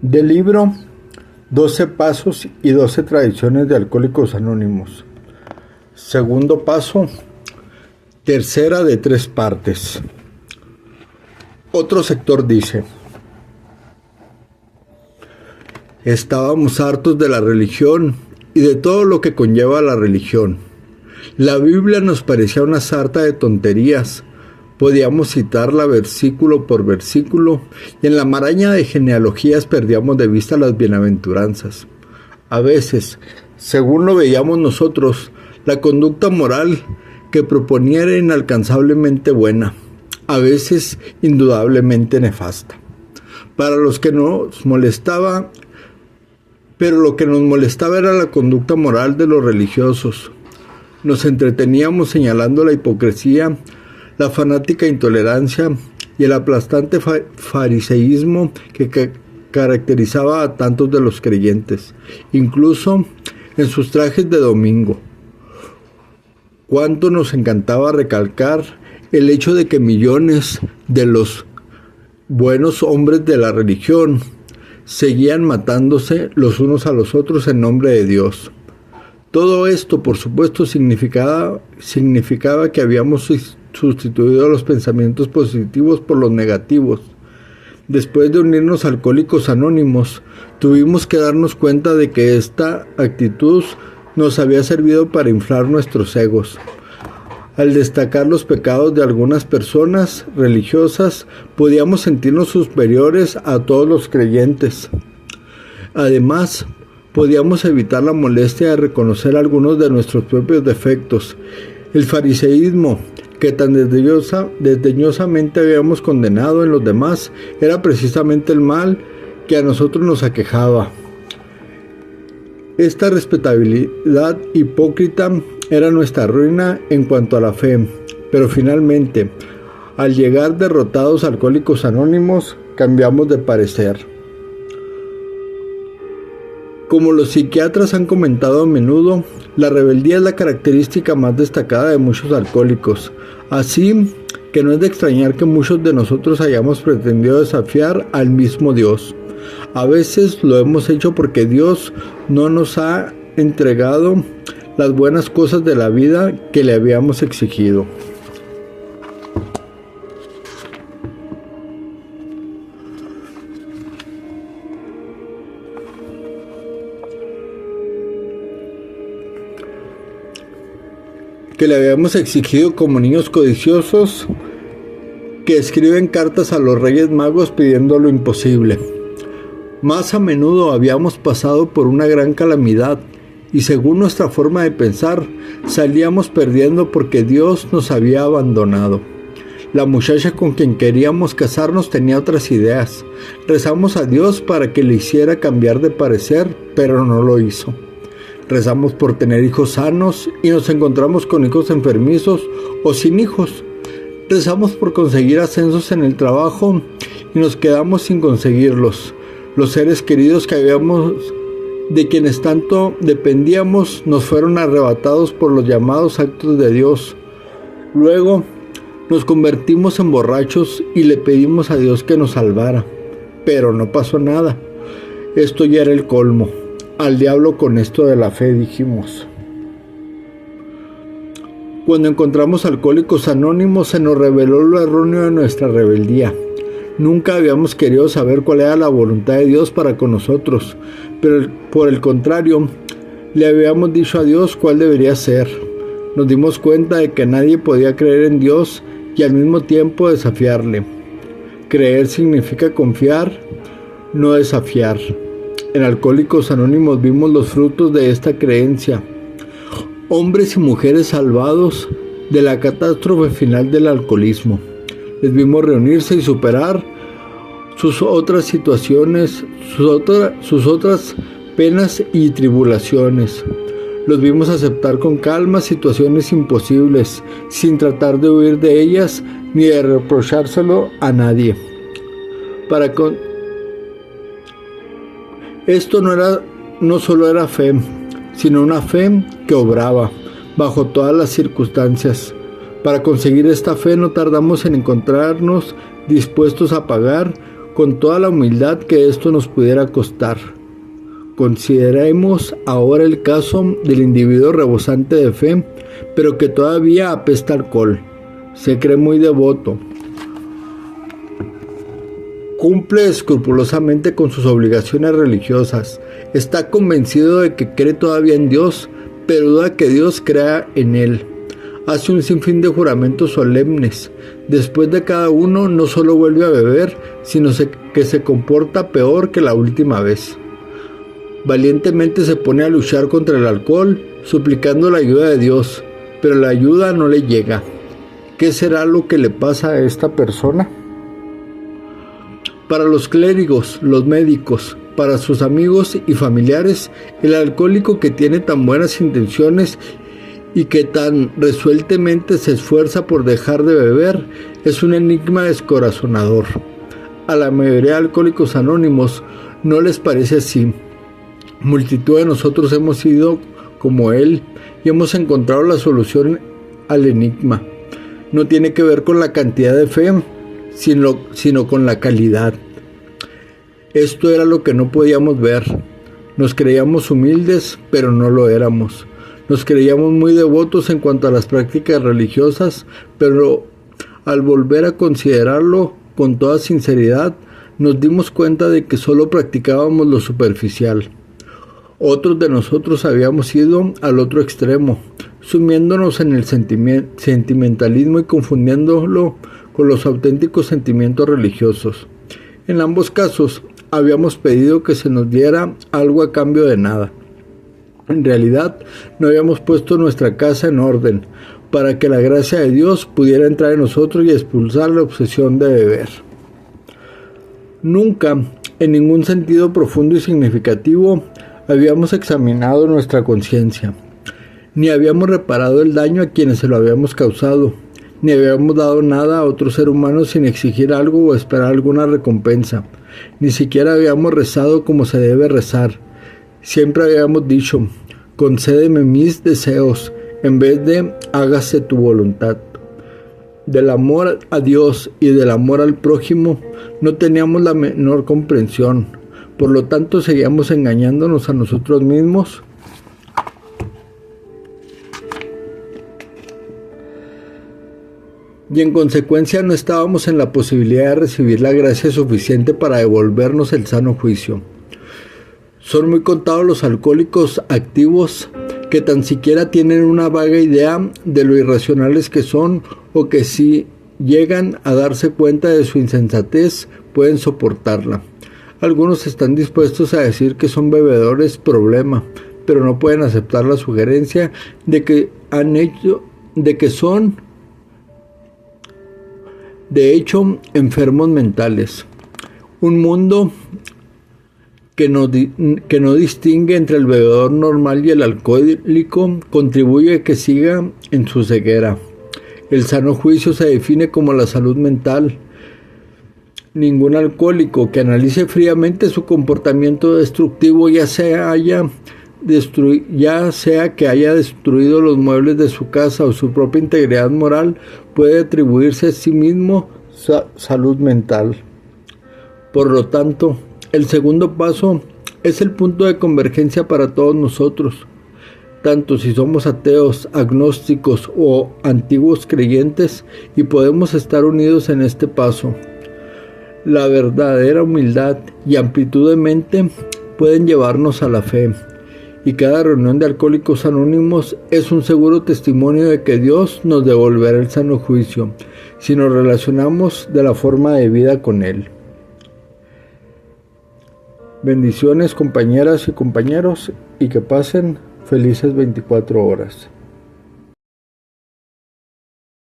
Del libro 12 pasos y 12 tradiciones de Alcohólicos Anónimos. Segundo paso, tercera de 3 partes. Otro sector dice: estábamos hartos de la religión y de todo lo que conlleva la religión. La Biblia nos parecía una sarta de tonterías. Podíamos citarla versículo por versículo y en la maraña de genealogías perdíamos de vista las bienaventuranzas. A veces, según lo veíamos nosotros, la conducta moral que proponía era inalcanzablemente buena, a veces indudablemente nefasta. Para los que nos molestaba, pero lo que nos molestaba era la conducta moral de los religiosos. Nos entreteníamos señalando la hipocresía, la fanática intolerancia y el aplastante fariseísmo que caracterizaba a tantos de los creyentes, incluso en sus trajes de domingo. Cuánto nos encantaba recalcar el hecho de que millones de los buenos hombres de la religión seguían matándose los unos a los otros en nombre de Dios. Todo esto, por supuesto, significaba que habíamos sustituido los pensamientos positivos por los negativos. Después de unirnos a Alcohólicos Anónimos, tuvimos que darnos cuenta de que esta actitud nos había servido para inflar nuestros egos. Al destacar los pecados de algunas personas religiosas, podíamos sentirnos superiores a todos los creyentes. Además, podíamos evitar la molestia de reconocer algunos de nuestros propios defectos. El fariseísmo, que tan desdeñosamente habíamos condenado en los demás, era precisamente el mal que a nosotros nos aquejaba. Esta respetabilidad hipócrita era nuestra ruina en cuanto a la fe, pero finalmente, al llegar derrotados a Alcohólicos Anónimos, cambiamos de parecer. Como los psiquiatras han comentado a menudo, la rebeldía es la característica más destacada de muchos alcohólicos, así que no es de extrañar que muchos de nosotros hayamos pretendido desafiar al mismo Dios. A veces lo hemos hecho porque Dios no nos ha entregado las buenas cosas de la vida que le habíamos exigido. Como niños codiciosos que escriben cartas a los Reyes Magos pidiendo lo imposible. Más a menudo habíamos pasado por una gran calamidad y según nuestra forma de pensar, salíamos perdiendo porque Dios nos había abandonado. La muchacha con quien queríamos casarnos tenía otras ideas. Rezamos a Dios para que le hiciera cambiar de parecer, pero no lo hizo. Rezamos por tener hijos sanos y nos encontramos con hijos enfermizos o sin hijos. Rezamos por conseguir ascensos en el trabajo y nos quedamos sin conseguirlos. Los seres queridos de quienes tanto dependíamos nos fueron arrebatados por los llamados actos de Dios. Luego nos convertimos en borrachos y le pedimos a Dios que nos salvara, pero no pasó nada. Esto ya era el colmo. Al diablo con esto de la fe, dijimos. Cuando encontramos Alcohólicos Anónimos, se nos reveló lo erróneo de nuestra rebeldía. Nunca habíamos querido saber cuál era la voluntad de Dios para con nosotros, pero por el contrario, le habíamos dicho a Dios cuál debería ser. Nos dimos cuenta de que nadie podía creer en Dios y al mismo tiempo desafiarle. Creer significa confiar, no desafiar. En Alcohólicos Anónimos vimos los frutos de esta creencia. Hombres y mujeres salvados de la catástrofe final del alcoholismo. Les vimos reunirse y superar sus otras situaciones, sus otras penas y tribulaciones. Los vimos aceptar con calma situaciones imposibles, sin tratar de huir de ellas ni de reprochárselo a nadie. Esto no solo era fe, sino una fe que obraba bajo todas las circunstancias. Para conseguir esta fe no tardamos en encontrarnos dispuestos a pagar con toda la humildad que esto nos pudiera costar. Consideremos ahora el caso del individuo rebosante de fe, pero que todavía apesta alcohol. Se cree muy devoto, cumple escrupulosamente con sus obligaciones religiosas, está convencido de que cree todavía en Dios, pero duda que Dios crea en él. Hace un sinfín de juramentos solemnes. Después de cada uno no solo vuelve a beber, sino que se comporta peor que la última vez. Valientemente se pone a luchar contra el alcohol, suplicando la ayuda de Dios, pero la ayuda no le llega. ¿Qué será lo que le pasa a esta persona? Para los clérigos, los médicos, para sus amigos y familiares, el alcohólico que tiene tan buenas intenciones y que tan resueltamente se esfuerza por dejar de beber es un enigma descorazonador. A la mayoría de alcohólicos anónimos no les parece así. Multitud de nosotros hemos sido como él y hemos encontrado la solución al enigma. No tiene que ver con la cantidad de fe, sino con la calidad. Esto era lo que no podíamos ver. Nos creíamos humildes, pero no lo éramos. Nos creíamos muy devotos en cuanto a las prácticas religiosas, pero al volver a considerarlo con toda sinceridad, nos dimos cuenta de que solo practicábamos lo superficial. Otros de nosotros habíamos ido al otro extremo, sumiéndonos en el sentimentalismo y confundiéndolo con los auténticos sentimientos religiosos. En ambos casos, habíamos pedido que se nos diera algo a cambio de nada. En realidad, no habíamos puesto nuestra casa en orden para que la gracia de Dios pudiera entrar en nosotros y expulsar la obsesión de beber. Nunca, en ningún sentido profundo y significativo, habíamos examinado nuestra conciencia, ni habíamos reparado el daño a quienes se lo habíamos causado, ni habíamos dado nada a otro ser humano sin exigir algo o esperar alguna recompensa, ni siquiera habíamos rezado como se debe rezar. Siempre habíamos dicho, concédeme mis deseos, en vez de hágase tu voluntad. Del amor a Dios y del amor al prójimo no teníamos la menor comprensión. Por lo tanto, seguíamos engañándonos a nosotros mismos y en consecuencia no estábamos en la posibilidad de recibir la gracia suficiente para devolvernos el sano juicio. Son muy contados los alcohólicos activos que tan siquiera tienen una vaga idea de lo irracionales que son o que si llegan a darse cuenta de su insensatez pueden soportarla. Algunos están dispuestos a decir que son bebedores problema, pero no pueden aceptar la sugerencia de que son, de hecho, enfermos mentales. Un mundo que no distingue entre el bebedor normal y el alcohólico contribuye a que siga en su ceguera. El sano juicio se define como la salud mental. Ningún alcohólico que analice fríamente su comportamiento destructivo, ya sea que haya destruido los muebles de su casa o su propia integridad moral, puede atribuirse a sí mismo salud mental. Por lo tanto, el segundo paso es el punto de convergencia para todos nosotros, tanto si somos ateos, agnósticos o antiguos creyentes, y podemos estar unidos en este paso. La verdadera humildad y amplitud de mente pueden llevarnos a la fe, y cada reunión de Alcohólicos Anónimos es un seguro testimonio de que Dios nos devolverá el sano juicio si nos relacionamos de la forma de vida con Él. Bendiciones, compañeras y compañeros, y que pasen felices 24 horas.